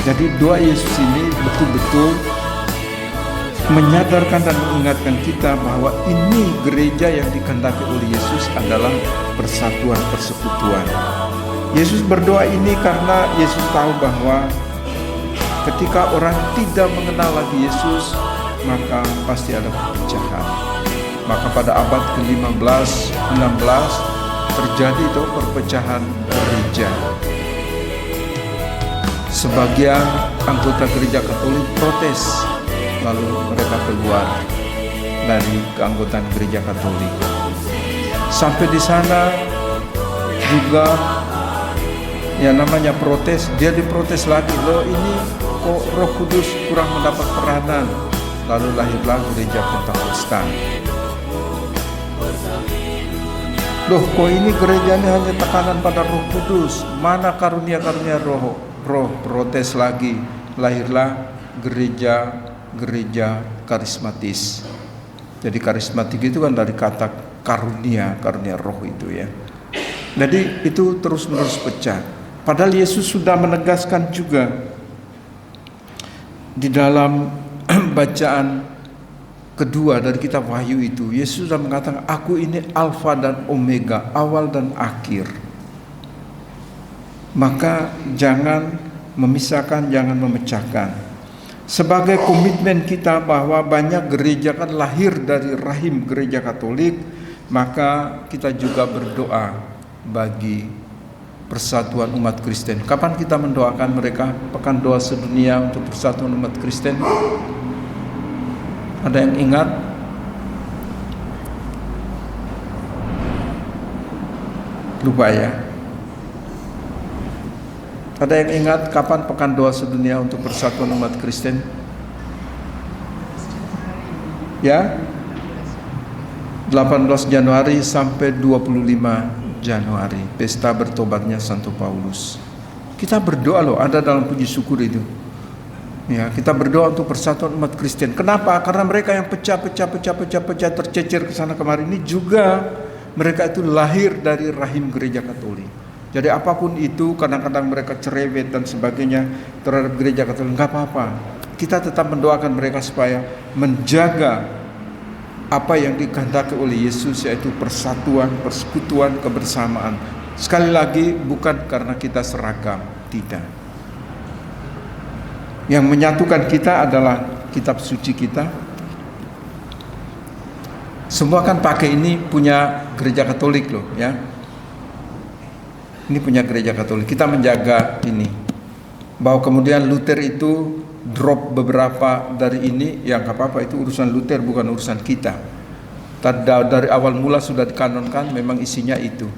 Jadi doa Yesus ini betul-betul menyadarkan dan mengingatkan kita bahwa ini gereja yang dikehendaki oleh Yesus adalah persatuan, persekutuan. Yesus berdoa ini karena Yesus tahu bahwa ketika orang tidak mengenal lagi Yesus, maka pasti ada perpecahan. Maka pada abad ke-15, 16 terjadi itu perpecahan gereja. Sebagian anggota gereja Katolik protes, lalu mereka keluar dari keanggotaan gereja Katolik. Sampai di sana juga yang namanya protes, dia diprotes lagi, loh ini kok Roh Kudus kurang mendapat peranan. Lalu lahirlah gereja Pentakosta. Loh kok ini gerejanya hanya tekanan pada Roh Kudus, mana karunia-karunia roh protes lagi, lahirlah gereja karismatis. Jadi karismatik itu kan dari kata karunia roh itu ya. Jadi itu terus-menerus pecah. Padahal Yesus sudah menegaskan juga di dalam bacaan kedua dari kitab Wahyu itu, Yesus sudah mengatakan, aku ini Alfa dan Omega, awal dan akhir. Maka jangan memisahkan, jangan memecahkan. Sebagai komitmen kita bahwa banyak gereja kan lahir dari rahim gereja Katolik, maka kita juga berdoa bagi persatuan umat Kristen. Kapan kita mendoakan mereka? Pekan doa sedunia untuk persatuan umat Kristen. Ada yang ingat? Lupa ya. Ada yang ingat kapan pekan doa sedunia untuk persatuan umat Kristen? Ya? 18 Januari sampai 25 Januari, pesta bertobatnya Santo Paulus. Kita berdoa loh, ada dalam puji syukur itu. Ya, kita berdoa untuk persatuan umat Kristen. Kenapa? Karena mereka yang pecah, tercecer ke sana kemari ini juga mereka itu lahir dari rahim gereja Katolik. Jadi apapun itu, kadang-kadang mereka cerewet dan sebagainya terhadap gereja Katolik, nggak apa-apa. Kita tetap mendoakan mereka supaya menjaga apa yang dikehendaki oleh Yesus, yaitu persatuan, persekutuan, kebersamaan. Sekali lagi, bukan karena kita seragam, tidak. Yang menyatukan kita adalah kitab suci kita. Semua kan pakai ini punya gereja Katolik loh, ya. Ini punya gereja Katolik. Kita menjaga ini. Bahwa kemudian Luther itu drop beberapa dari ini, yang gak apa-apa, itu urusan Luther, bukan urusan kita. Dari awal mula sudah dikanonkan, memang isinya itu.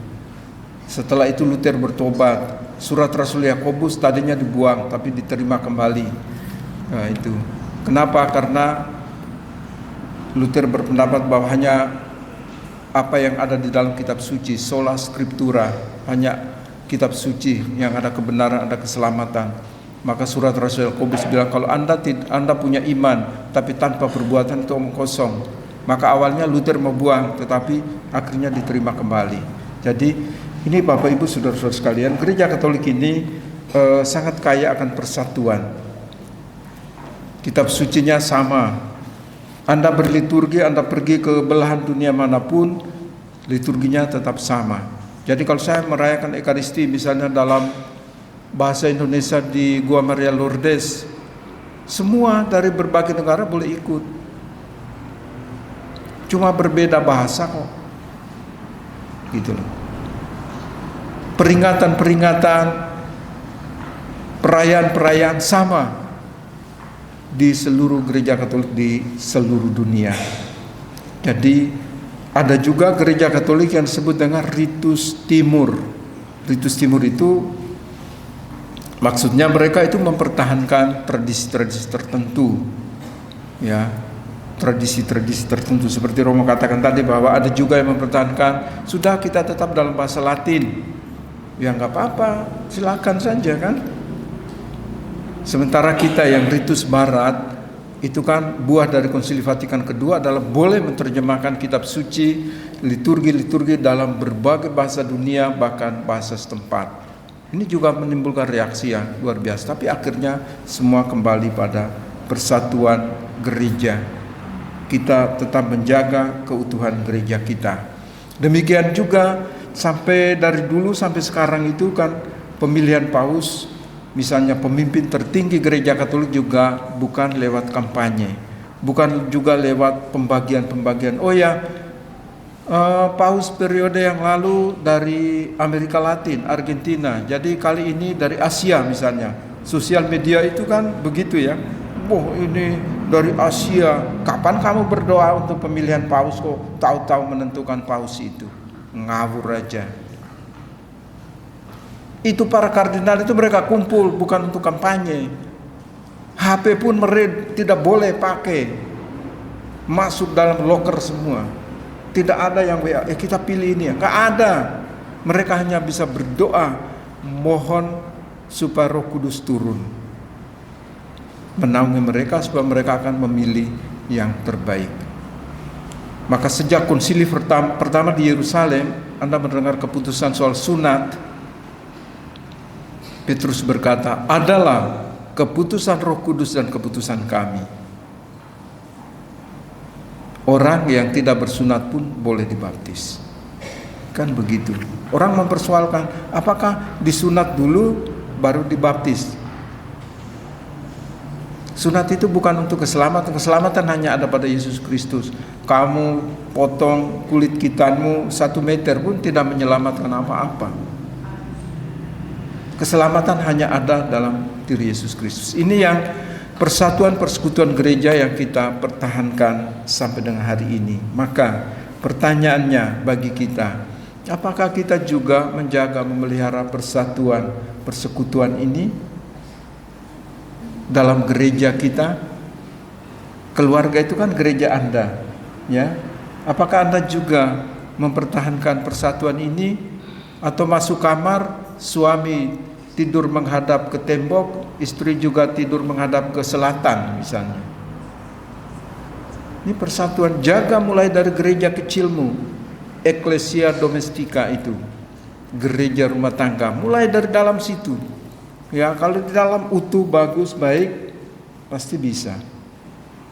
Setelah itu Luther bertobat. Surat Rasul Yakobus tadinya dibuang, tapi diterima kembali. Nah itu. Kenapa? Karena Luther berpendapat bahwa hanya apa yang ada di dalam kitab suci, sola scriptura, hanya kitab suci yang ada kebenaran, ada keselamatan. Maka surat Rasul Yakobus bilang, kalau anda punya iman tapi tanpa perbuatan itu omong kosong. Maka awalnya Luther mau buang, tetapi akhirnya diterima kembali. Jadi ini Bapak Ibu saudara-saudara sekalian, gereja Katolik ini sangat kaya akan persatuan. Kitab sucinya sama. Anda berliturgi, Anda pergi ke belahan dunia manapun, liturginya tetap sama. Jadi kalau saya merayakan Ekaristi misalnya dalam bahasa Indonesia di Gua Maria Lourdes, semua dari berbagai negara boleh ikut. Cuma berbeda bahasa kok. Gitu loh. Peringatan-peringatan, perayaan-perayaan sama di seluruh gereja Katolik di seluruh dunia. Jadi ada juga gereja Katolik yang disebut dengan Ritus Timur. Ritus Timur itu maksudnya mereka itu mempertahankan tradisi-tradisi tertentu, ya, tradisi-tradisi tertentu. Seperti Romo katakan tadi bahwa ada juga yang mempertahankan, sudah kita tetap dalam bahasa Latin, ya nggak apa-apa, silakan saja kan. Sementara kita yang Ritus Barat itu kan buah dari Konsili Vatikan kedua adalah boleh menerjemahkan kitab suci, liturgi-liturgi dalam berbagai bahasa dunia, bahkan bahasa setempat. Ini juga menimbulkan reaksi yang luar biasa. Tapi akhirnya semua kembali pada persatuan gereja. Kita tetap menjaga keutuhan gereja kita. Demikian juga sampai dari dulu sampai sekarang itu kan pemilihan paus, misalnya pemimpin tertinggi gereja Katolik juga bukan lewat kampanye, bukan juga lewat pembagian-pembagian. Oh ya, paus periode yang lalu dari Amerika Latin, Argentina, jadi kali ini dari Asia misalnya. Sosial media itu kan begitu ya. Wah, ini dari Asia. Kapan kamu berdoa untuk pemilihan paus kok tahu-tahu menentukan paus itu? Ngawur aja. Itu para kardinal itu mereka kumpul bukan untuk kampanye. HP pun mereka tidak boleh pakai. Masuk dalam loker semua. Tidak ada yang WA, kita pilih ini ya. Nggak ada. Mereka hanya bisa berdoa, mohon supaya Roh Kudus turun, menaungi mereka supaya mereka akan memilih yang terbaik. Maka sejak konsili pertama di Yerusalem, Anda mendengar keputusan soal sunat, Petrus berkata, adalah keputusan Roh Kudus dan keputusan kami. Orang yang tidak bersunat pun boleh dibaptis. Kan begitu. Orang mempersoalkan, apakah disunat dulu baru dibaptis? Sunat itu bukan untuk keselamatan. Keselamatan hanya ada pada Yesus Kristus. Kamu potong kulit kitanmu 1 meter pun tidak menyelamatkan apa-apa. Keselamatan hanya ada dalam diri Yesus Kristus. Ini yang persatuan persekutuan gereja yang kita pertahankan sampai dengan hari ini. Maka pertanyaannya bagi kita, apakah kita juga menjaga memelihara persatuan persekutuan ini dalam gereja kita? Keluarga itu kan gereja Anda, ya. Apakah Anda juga mempertahankan persatuan ini, atau masuk kamar suami tidur menghadap ke tembok, istri juga tidur menghadap ke selatan misalnya? Ini persatuan. Jaga mulai dari gereja kecilmu, eklesia domestika itu, gereja rumah tangga, mulai dari dalam situ. Ya, kalau di dalam utuh, bagus, baik, pasti bisa.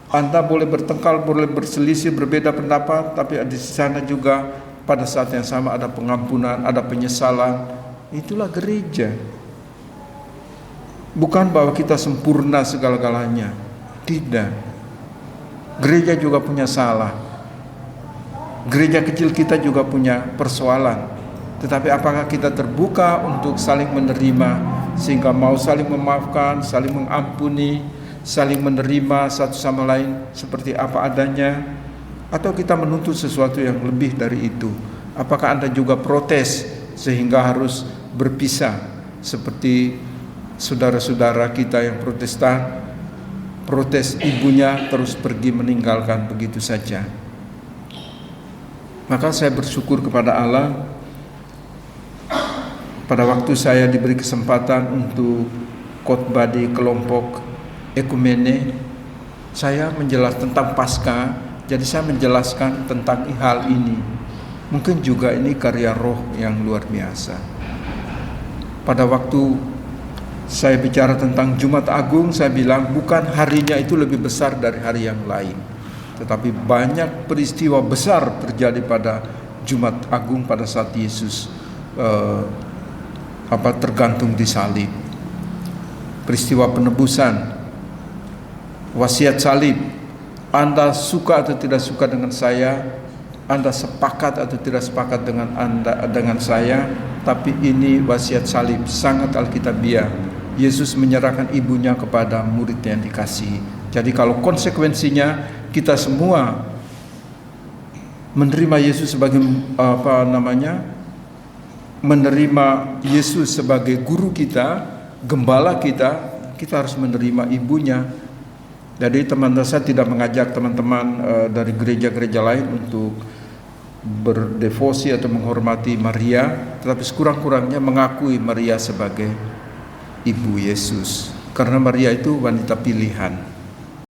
Anda boleh bertengkar, boleh berselisih, berbeda pendapat, tapi di sana juga pada saat yang sama ada pengampunan, ada penyesalan. Itulah gereja. Bukan bahwa kita sempurna segala-galanya. Tidak. Gereja juga punya salah. Gereja kecil kita juga punya persoalan. Tetapi apakah kita terbuka untuk saling menerima, sehingga mau saling memaafkan, saling mengampuni, saling menerima satu sama lain seperti apa adanya? Atau kita menuntut sesuatu yang lebih dari itu? Apakah Anda juga protes sehingga harus berpisah seperti saudara-saudara kita yang Protestan, protes ibunya terus pergi meninggalkan begitu saja? Maka saya bersyukur kepada Allah, pada waktu saya diberi kesempatan untuk khotbah di kelompok ekumene, saya menjelaskan tentang Paskah. Jadi saya menjelaskan tentang hal ini. Mungkin juga ini karya Roh yang luar biasa. Pada waktu saya bicara tentang Jumat Agung, saya bilang bukan harinya itu lebih besar dari hari yang lain, tetapi banyak peristiwa besar terjadi pada Jumat Agung pada saat Yesus tergantung di salib. Peristiwa penebusan, wasiat salib. Anda suka atau tidak suka dengan saya, Anda sepakat atau tidak sepakat dengan saya, tapi ini wasiat salib, sangat alkitabiah. Yesus menyerahkan ibunya kepada murid yang dikasihi. Jadi kalau konsekuensinya kita semua menerima Yesus sebagai menerima Yesus sebagai guru kita, gembala kita, kita harus menerima ibunya. Jadi teman-teman, saya tidak mengajak teman-teman dari gereja-gereja lain untuk berdevosi atau menghormati Maria, tetapi sekurang-kurangnya mengakui Maria sebagai ibu Yesus, karena Maria itu wanita pilihan.